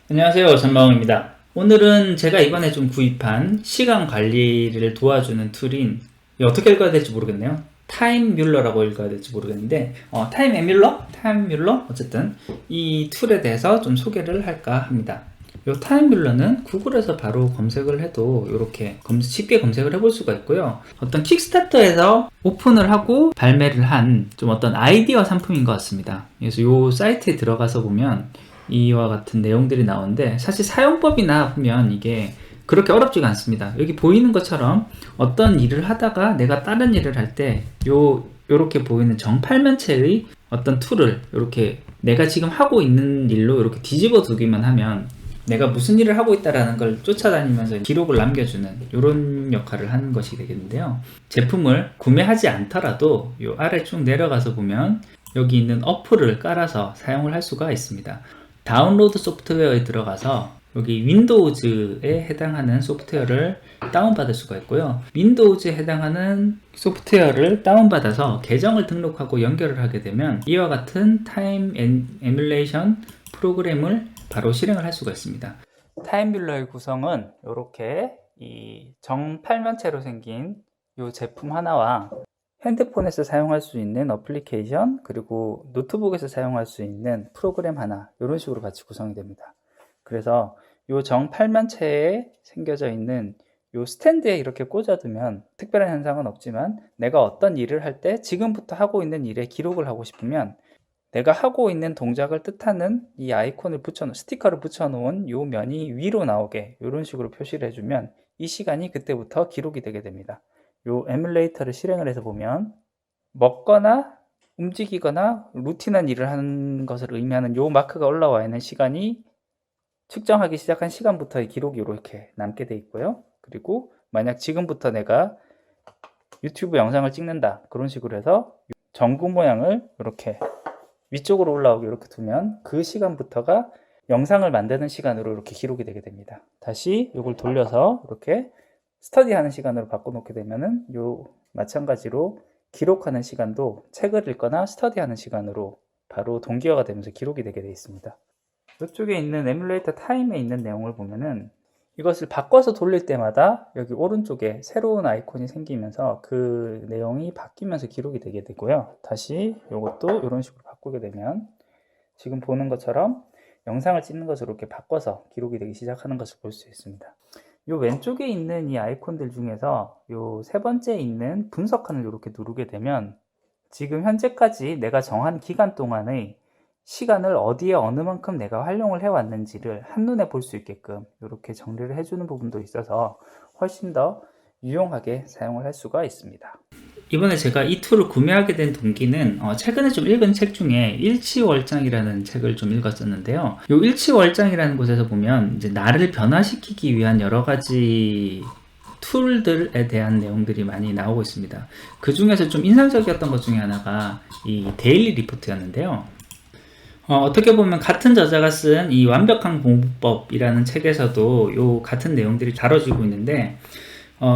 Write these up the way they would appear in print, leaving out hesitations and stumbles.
안녕하세요, 전마홍입니다. 오늘은 제가 이번에 좀 구입한 시간 관리를 도와주는 툴인, 이거 어떻게 읽어야 될지 모르겠네요. 타임뮬러라고 읽어야 될지 모르겠는데 타임뮬러? 어쨌든 이 툴에 대해서 좀 소개를 할까 합니다. 이 타임뮬러는 구글에서 바로 검색을 해도 이렇게 쉽게 검색을 해볼 수가 있고요. 어떤 킥스타터에서 오픈을 하고 발매를 한 좀 어떤 아이디어 상품인 것 같습니다. 그래서 이 사이트에 들어가서 보면 이와 같은 내용들이 나오는데, 사실 사용법이나 보면 이게 그렇게 어렵지가 않습니다. 여기 보이는 것처럼 어떤 일을 하다가 내가 다른 일을 할 때 요렇게 보이는 정팔면체의 어떤 툴을 이렇게 내가 지금 하고 있는 일로 이렇게 뒤집어 두기만 하면 내가 무슨 일을 하고 있다라는 걸 쫓아다니면서 기록을 남겨주는 이런 역할을 하는 것이 되겠는데요. 제품을 구매하지 않더라도 요 아래 쭉 내려가서 보면 여기 있는 어플을 깔아서 사용을 할 수가 있습니다. 다운로드 소프트웨어에 들어가서 여기 윈도우즈에 해당하는 소프트웨어를 다운받을 수가 있고요. 윈도우즈에 해당하는 소프트웨어를 다운받아서 계정을 등록하고 연결을 하게 되면 이와 같은 타임 에뮬레이션 프로그램을 바로 실행을 할 수가 있습니다. 타임뮬러의 구성은 이렇게 이 정팔면체로 생긴 이 제품 하나와 핸드폰에서 사용할 수 있는 어플리케이션, 그리고 노트북에서 사용할 수 있는 프로그램 하나, 이런 식으로 같이 구성이 됩니다. 그래서 이 정팔면체에 생겨져 있는 이 스탠드에 이렇게 꽂아두면 특별한 현상은 없지만, 내가 어떤 일을 할 때 지금부터 하고 있는 일에 기록을 하고 싶으면 내가 하고 있는 동작을 뜻하는 이 아이콘을 스티커를 붙여놓은 이 면이 위로 나오게 이런 식으로 표시를 해주면 이 시간이 그때부터 기록이 되게 됩니다. 요 에뮬레이터를 실행을 해서 보면 먹거나 움직이거나 루틴한 일을 하는 것을 의미하는 요 마크가 올라와 있는 시간이 측정하기 시작한 시간부터의 기록이 이렇게 남게 돼 있고요. 그리고 만약 지금부터 내가 유튜브 영상을 찍는다, 그런 식으로 해서 전구 모양을 이렇게 위쪽으로 올라오게 이렇게 두면 그 시간부터가 영상을 만드는 시간으로 이렇게 기록이 되게 됩니다. 다시 이걸 돌려서 이렇게 스터디하는 시간으로 바꿔놓게 되면은 요 마찬가지로 기록하는 시간도 책을 읽거나 스터디하는 시간으로 바로 동기화가 되면서 기록이 되게 되어 있습니다. 이쪽에 있는 에뮬레이터 타임에 있는 내용을 보면은 이것을 바꿔서 돌릴 때마다 여기 오른쪽에 새로운 아이콘이 생기면서 그 내용이 바뀌면서 기록이 되게 되고요. 다시 이것도 이런 식으로 바꾸게 되면 지금 보는 것처럼 영상을 찍는 것으로 이렇게 바꿔서 기록이 되기 시작하는 것을 볼 수 있습니다. 이 왼쪽에 있는 이 아이콘들 중에서 이 세 번째 있는 분석칸을 이렇게 누르게 되면 지금 현재까지 내가 정한 기간 동안의 시간을 어디에 어느 만큼 내가 활용을 해왔는지를 한눈에 볼 수 있게끔 이렇게 정리를 해주는 부분도 있어서 훨씬 더 유용하게 사용을 할 수가 있습니다. 이번에 제가 이 툴을 구매하게 된 동기는 최근에 좀 읽은 책 중에 일치월장이라는 책을 좀 읽었었는데요. 이 일치월장이라는 곳에서 보면 이제 나를 변화시키기 위한 여러 가지 툴들에 대한 내용들이 많이 나오고 있습니다. 그 중에서 좀 인상적이었던 것 중에 하나가 이 데일리 리포트였는데요. 어떻게 보면 같은 저자가 쓴 이 완벽한 공부법이라는 책에서도 요 같은 내용들이 다뤄지고 있는데,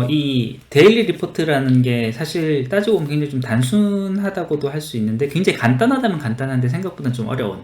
이 데일리 리포트라는 게 사실 따지고 보면 굉장히 좀 단순하다고도 할 수 있는데, 굉장히 간단하다면 간단한데 생각보다 좀 어려운,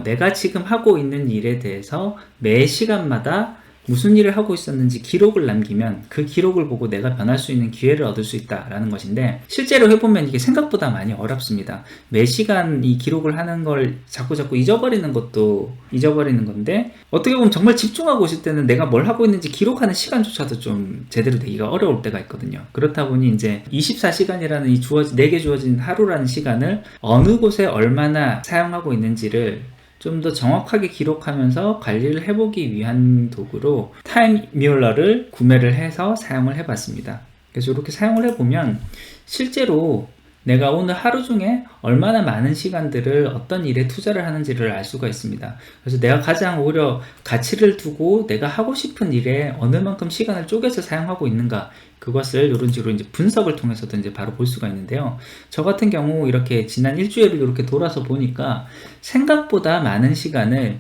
내가 지금 하고 있는 일에 대해서 매 시간마다 무슨 일을 하고 있었는지 기록을 남기면 그 기록을 보고 내가 변할 수 있는 기회를 얻을 수 있다라는 것인데, 실제로 해보면 이게 생각보다 많이 어렵습니다. 매 시간 이 기록을 하는 걸 자꾸 잊어버리는 것도 잊어버리는 건데, 어떻게 보면 정말 집중하고 있을 때는 내가 뭘 하고 있는지 기록하는 시간조차도 좀 제대로 되기가 어려울 때가 있거든요. 그렇다 보니 이제 24시간이라는 내게 주어진 하루라는 시간을 어느 곳에 얼마나 사용하고 있는지를 좀 더 정확하게 기록하면서 관리를 해보기 위한 도구로 타임뮬러를 구매를 해서 사용을 해봤습니다. 그래서 이렇게 사용을 해보면 실제로 내가 오늘 하루 중에 얼마나 많은 시간들을 어떤 일에 투자를 하는지를 알 수가 있습니다. 그래서 내가 가장 오히려 가치를 두고 내가 하고 싶은 일에 어느 만큼 시간을 쪼개서 사용하고 있는가, 그것을 이런 식으로 이제 분석을 통해서도 이제 바로 볼 수가 있는데요. 저 같은 경우 이렇게 지난 일주일을 이렇게 돌아서 보니까 생각보다 많은 시간을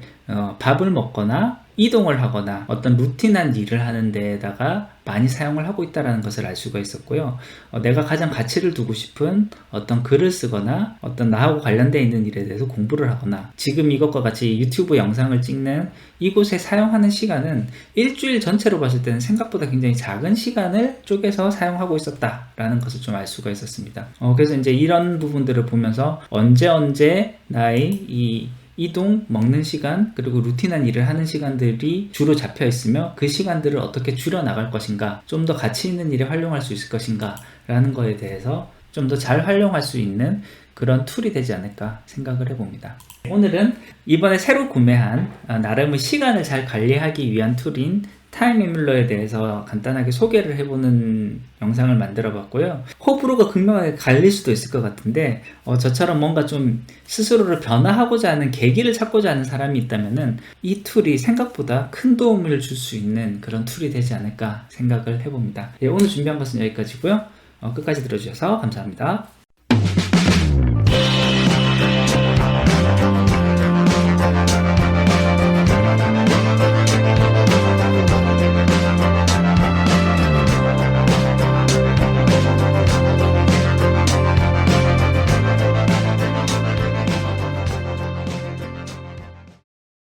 밥을 먹거나 이동을 하거나 어떤 루틴한 일을 하는 데에다가 많이 사용을 하고 있다는 것을 알 수가 있었고요. 내가 가장 가치를 두고 싶은 어떤 글을 쓰거나 어떤 나하고 관련되어 있는 일에 대해서 공부를 하거나 지금 이것과 같이 유튜브 영상을 찍는 이곳에 사용하는 시간은 일주일 전체로 봤을 때는 생각보다 굉장히 작은 시간을 쪼개서 사용하고 있었다라는 것을 좀 알 수가 있었습니다. 그래서 이제 이런 부분들을 보면서 언제 나의 이 이동, 먹는 시간, 그리고 루틴한 일을 하는 시간들이 주로 잡혀 있으며 그 시간들을 어떻게 줄여 나갈 것인가, 좀 더 가치 있는 일에 활용할 수 있을 것인가 라는 거에 대해서 좀 더 잘 활용할 수 있는 그런 툴이 되지 않을까 생각을 해봅니다. 오늘은 이번에 새로 구매한 나름의 시간을 잘 관리하기 위한 툴인 타임 에뮬러에 대해서 간단하게 소개를 해보는 영상을 만들어 봤고요. 호불호가 극명하게 갈릴 수도 있을 것 같은데 저처럼 뭔가 좀 스스로를 변화하고자 하는 계기를 찾고자 하는 사람이 있다면은 이 툴이 생각보다 큰 도움을 줄 수 있는 그런 툴이 되지 않을까 생각을 해봅니다. 오늘 준비한 것은 여기까지고요. 끝까지 들어주셔서 감사합니다.